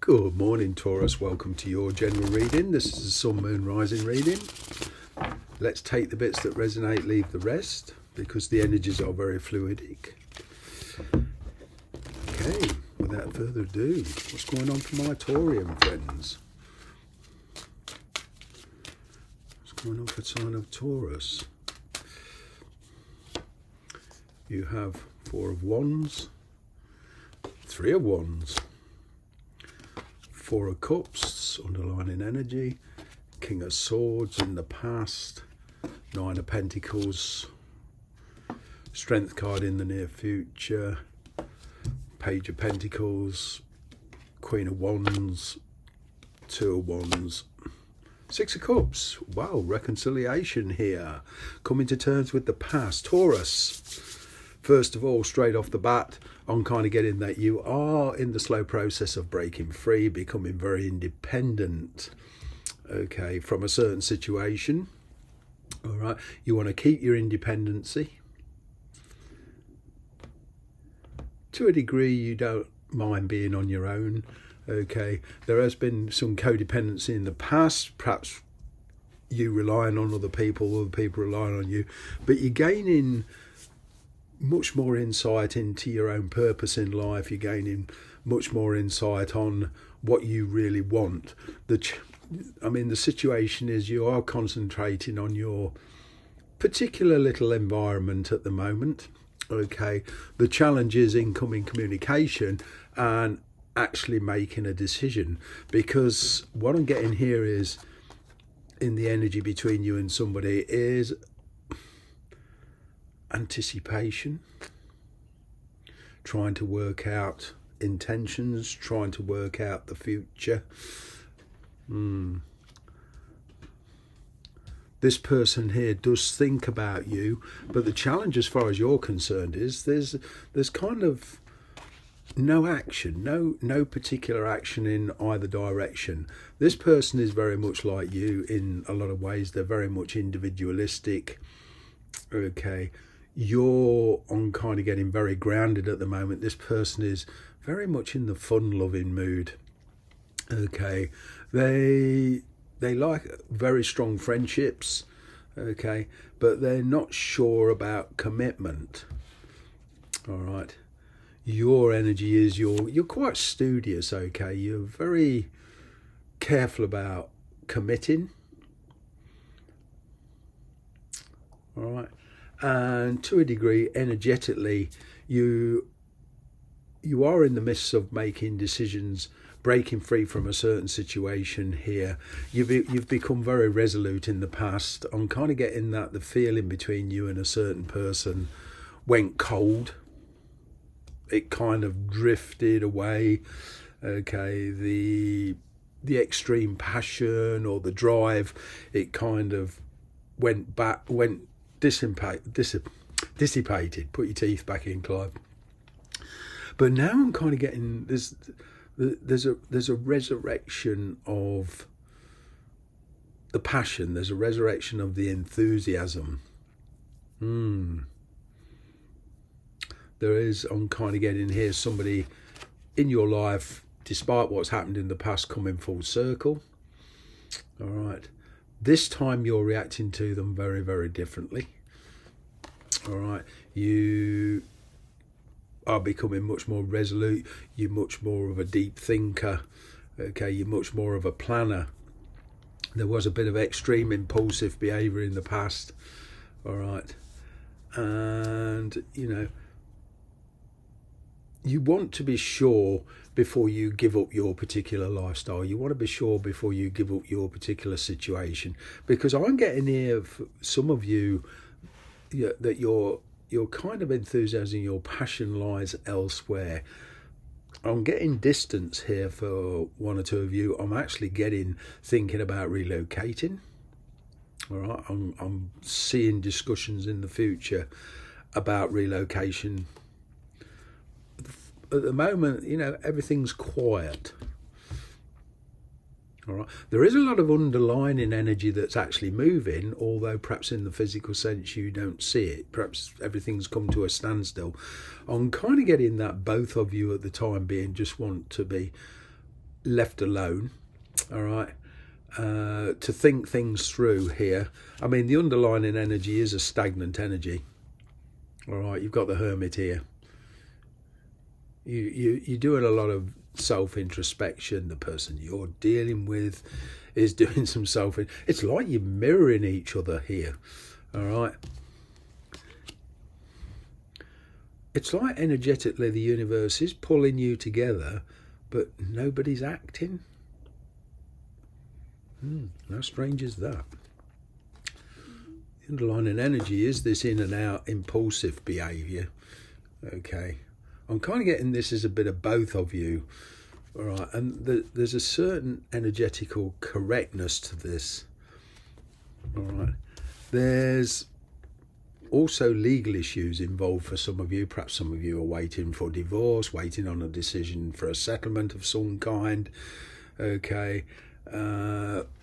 Good morning, Taurus. Welcome to your general reading. This is a sun, moon, rising reading. Let's take the bits that resonate, leave the rest, because the energies are very fluidic. Okay, without further ado, what's going on for my Taurian friends? What's going on for the sign of Taurus? You have Four of Wands, Three of Wands, Four of Cups, underlining energy, King of Swords in the past, Nine of Pentacles, Strength card in the near future, Page of Pentacles, Queen of Wands, Two of Wands, Six of Cups. Wow, reconciliation here. Coming to terms with the past. Taurus, first of all, straight off the bat, I'm kind of getting that you are in the slow process of breaking free, becoming very independent, okay, from a certain situation. All right, you want to keep your independency. To a degree, you don't mind being on your own, okay. There has been some codependency in the past, perhaps you relying on other people relying on you, but you're gaining much more insight into your own purpose in life. You're gaining much more insight on what you really want. The situation is you are concentrating on your particular little environment at the moment, okay. The challenge is incoming communication and actually making a decision, because what I'm getting here is, in the energy between you and somebody, is anticipation, trying to work out intentions, trying to work out the future. This person here does think about you, but the challenge as far as you're concerned is there's kind of no action, no particular action in either direction. This person is very much like you in a lot of ways. They're very much individualistic, okay. You're on kind of getting very grounded at the moment. This person is very much in the fun-loving mood, okay. They like very strong friendships, okay, but they're not sure about commitment. All right. Your energy is you're quite studious, okay. You're very careful about committing. All right. And to a degree, energetically, you are in the midst of making decisions, breaking free from a certain situation here. You've become very resolute in the past. I'm kind of getting that the feeling between you and a certain person went cold. It kind of drifted away, okay. The extreme passion or the drive, it kind of went dissipated. Put your teeth back in, Clive. But now I'm kind of getting there's a resurrection of the passion. There's a resurrection of the enthusiasm. There is, I'm kind of getting here, somebody in your life, despite what's happened in the past, coming full circle. All right. This time you're reacting to them very, very differently. All right. You are becoming much more resolute. You're much more of a deep thinker. Okay. You're much more of a planner. There was a bit of extreme impulsive behaviour in the past. All right. And, you want to be sure before you give up your particular lifestyle. You want to be sure before you give up your particular situation, because I'm getting here for some of you that your kind of enthusiasm, your passion lies elsewhere. I'm getting distance here for one or two of you. I'm actually thinking about relocating. All right, I'm seeing discussions in the future about relocation. At the moment, everything's quiet. All right. There is a lot of underlying energy that's actually moving, although perhaps in the physical sense you don't see it. Perhaps everything's come to a standstill. I'm kind of getting that both of you at the time being just want to be left alone, all right, to think things through here. I mean, the underlying energy is a stagnant energy, all right. You've got the Hermit here. You're doing a lot of self-introspection. The person you're dealing with is doing some it's like you're mirroring each other here, all right. It's like energetically the universe is pulling you together, but nobody's acting. How strange is that? The underlying energy is this in and out impulsive behaviour. Okay, I'm kind of getting this as a bit of both of you. All right, and there's a certain energetical correctness to this. All right, there's also legal issues involved for some of you. Perhaps some of you are waiting for divorce, waiting on a decision for a settlement of some kind. Okay,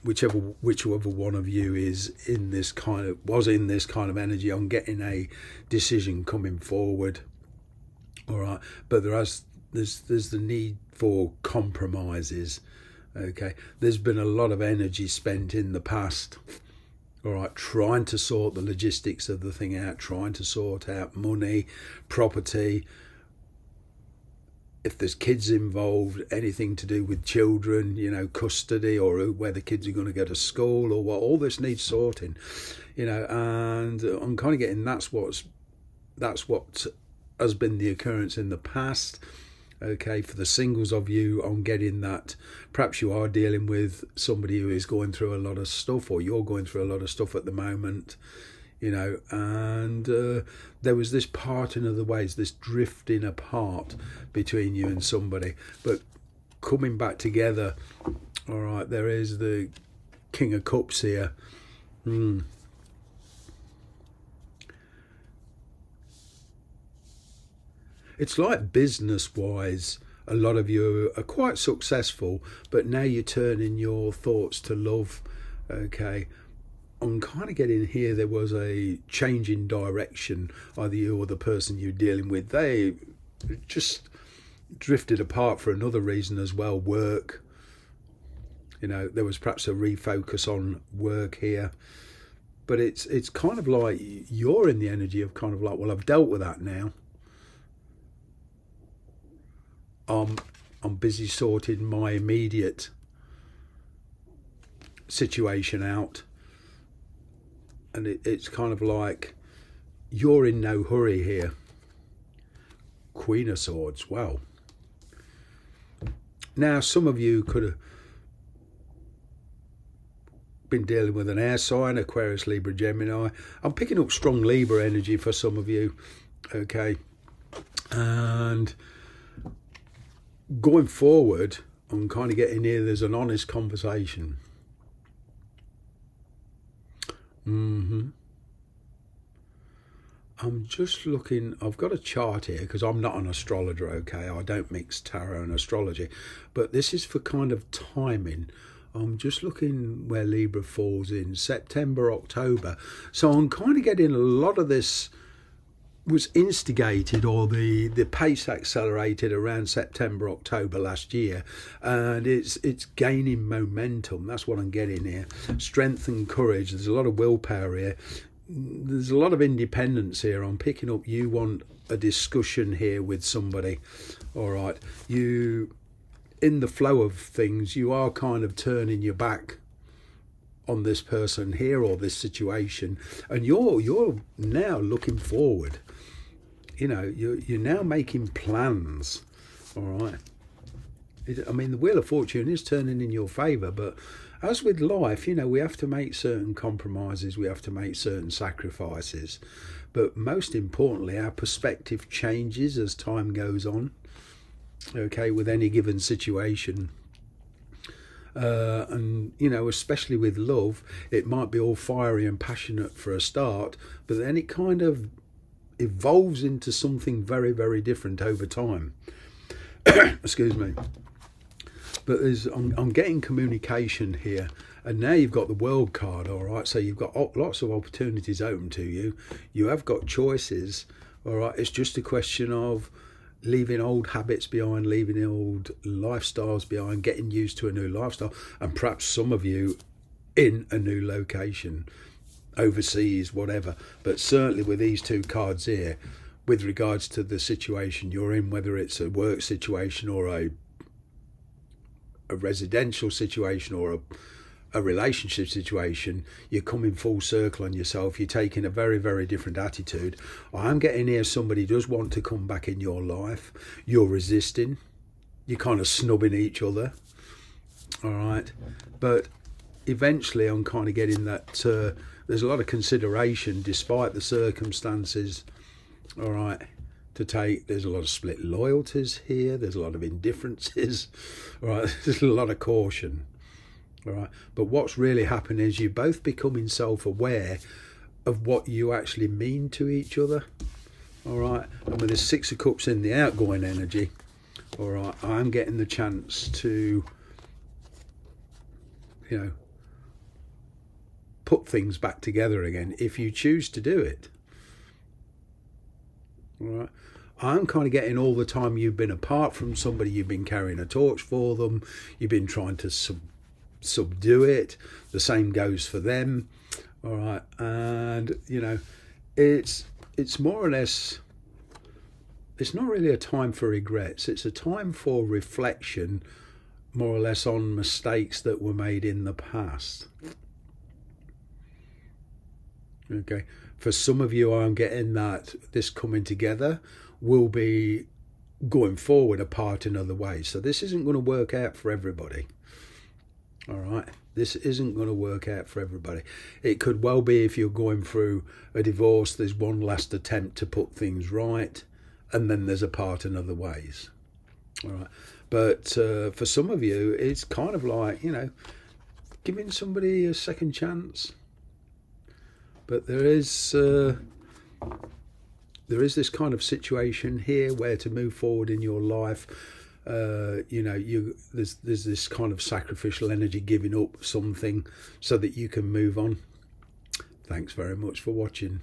whichever one of you is in this kind of energy on getting a decision coming forward. All right, but there's the need for compromises. Okay, there's been a lot of energy spent in the past, all right, trying to sort the logistics of the thing out, trying to sort out money, property, if there's kids involved, anything to do with children, you know, custody, or where the kids are going to go to school, or what, all this needs sorting, you know. And I'm kind of getting that's what has been the occurrence in the past. Okay, for the singles of you, I'm getting that perhaps you are dealing with somebody who is going through a lot of stuff, or you're going through a lot of stuff at the moment, you know, and there was this parting of the ways, this drifting apart between you and somebody, but coming back together. All right, there is the King of Cups here. It's like business-wise, a lot of you are quite successful, but now you're turning your thoughts to love. Okay, I'm kind of getting here there was a change in direction, either you or the person you're dealing with. They just drifted apart for another reason as well, work. You know, there was perhaps a refocus on work here. But it's kind of like you're in the energy of kind of like, well, I've dealt with that now. I'm busy sorting my immediate situation out, and it's kind of like you're in no hurry here. Queen of Swords. Wow. Now, some of you could have been dealing with an air sign, Aquarius, Libra, Gemini. I'm picking up strong Libra energy for some of you. Okay, and going forward, I'm kind of getting here, there's an honest conversation. I'm just looking, I've got a chart here because I'm not an astrologer, okay? I don't mix tarot and astrology, but this is for kind of timing. I'm just looking where Libra falls in September, October. So I'm kind of getting a lot of this was instigated, or the pace accelerated around September, October last year, and it's gaining momentum. That's what I'm getting here. Strength and courage. There's a lot of willpower here. There's a lot of independence here. I'm picking up you want a discussion here with somebody. All right, you, in the flow of things, you are kind of turning your back on this person here or this situation, and you're now looking forward. You know, you're now making plans. All right. I mean, the Wheel of Fortune is turning in your favour, but as with life, you know, we have to make certain compromises, we have to make certain sacrifices, but most importantly, our perspective changes as time goes on. Okay, with any given situation. And, you know, especially with love, it might be all fiery and passionate for a start, but then it kind of evolves into something very, very different over time. Excuse me. But I'm getting communication here, and now you've got the World card, all right? So you've got lots of opportunities open to you. You have got choices, all right? It's just a question of leaving old habits behind, leaving old lifestyles behind, getting used to a new lifestyle, and perhaps some of you in a new location, overseas, whatever. But certainly with these two cards here, with regards to the situation you're in, whether it's a work situation or a residential situation or a relationship situation, you're coming full circle on yourself. You're taking a very, very different attitude. I'm getting here somebody does want to come back in your life. You're resisting. You're kind of snubbing each other. All right. But eventually I'm kind of getting that there's a lot of consideration despite the circumstances. All right. To take, there's a lot of split loyalties here. There's a lot of indifferences. All right. There's a lot of caution. All right, but what's really happening is you both becoming self-aware of what you actually mean to each other. All right, and with the Six of Cups in the outgoing energy, all right, I'm getting the chance to, you know, put things back together again if you choose to do it. All right. I'm kind of getting all the time you've been apart from somebody, you've been carrying a torch for them, you've been trying to subdue it. The same goes for them. All right, and you know, it's more or less, it's not really a time for regrets. It's a time for reflection, more or less, on mistakes that were made in the past. Okay, for some of you, I'm getting that this coming together will be going forward apart in other ways. So this isn't going to work out for everybody. All right, this isn't going to work out for everybody. It could well be, if you're going through a divorce, there's one last attempt to put things right, and then there's a part in other ways. All right, but for some of you, it's kind of like, you know, giving somebody a second chance. But there is this kind of situation here where to move forward in your life, you know, there's this kind of sacrificial energy, giving up something so that you can move on. Thanks very much for watching.